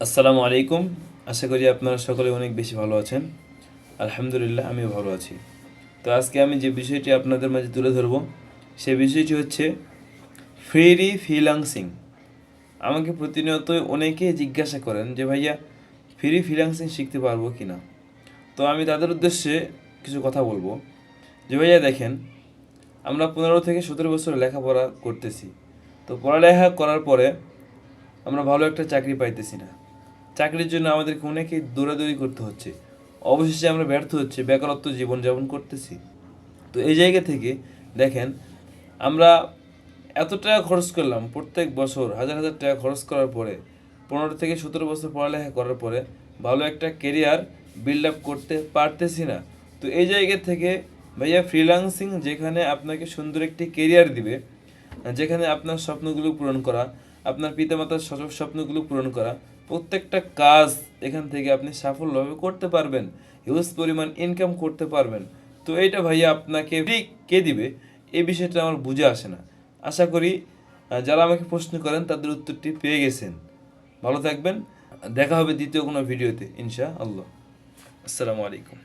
আসসালামু আলাইকুম। আশা করি আপনারা সকলে অনেক বেশি ভালো আছেন। আলহামদুলিল্লাহ আমিও ভালো আছি। তো আজকে আমি যে বিষয়টি আপনাদের মাঝে তুলে ধরব সে বিষয়টি হচ্ছে ফ্রি ফ্রিল্যান্সিং। আমাকে প্রতিনিয়ত অনেকেই জিজ্ঞাসা করেন যে ভাইয়া ফ্রি ফ্রিল্যান্সিং শিখতে পারবো কি না। তো আমি তাদের উদ্দেশ্যে কিছু কথা বলবো যে ভাইয়া দেখেন, আমরা 15 থেকে 17 বছর লেখাপড়া করতেছি। তো পড়ালেখা করার পরে আমরা ভালো একটা চাকরি পাইতেছি না। চাকরির জন্য আমাদেরকে অনেকেই দৌড়াদৌড়ি করতে হচ্ছে। অবশেষে আমরা ব্যর্থ হচ্ছে, বেকারত্ব জীবনযাপন করতেছি। তো এই জায়গা থেকে দেখেন, আমরা এত টাকা খরচ করলাম, প্রত্যেক বছর হাজার হাজার টাকা খরচ করার পরে 15 থেকে 17 বছর পড়ালেখা করার পরে ভালো একটা কেরিয়ার বিল্ড আপ করতে পারতেছি না। তো এই জায়গা থেকে ভাইয়া ফ্রিল্যান্সিং যেখানে আপনাকে সুন্দর একটি কেরিয়ার দিবে, যেখানে আপনার স্বপ্নগুলো পূরণ করা, আপনার পিতামাতার স্বপ্নগুলো পূরণ করা, প্রত্যেকটা কাজ এখান থেকে আপনি সাফল্যভাবে করতে পারবেন, হিউজ পরিমাণ ইনকাম করতে পারবেন। তো এইটা ভাইয়া আপনাকে ফ্রি কে দিবে, এই বিষয়টা আমার বুঝে আসে না। আশা করি যারা আমাকে প্রশ্ন করেন তাদের উত্তরটি পেয়ে গেছেন। ভালো থাকবেন, দেখা হবে দ্বিতীয় কোনো ভিডিওতে ইনশা আল্লাহ। আসসালামু আলাইকুম।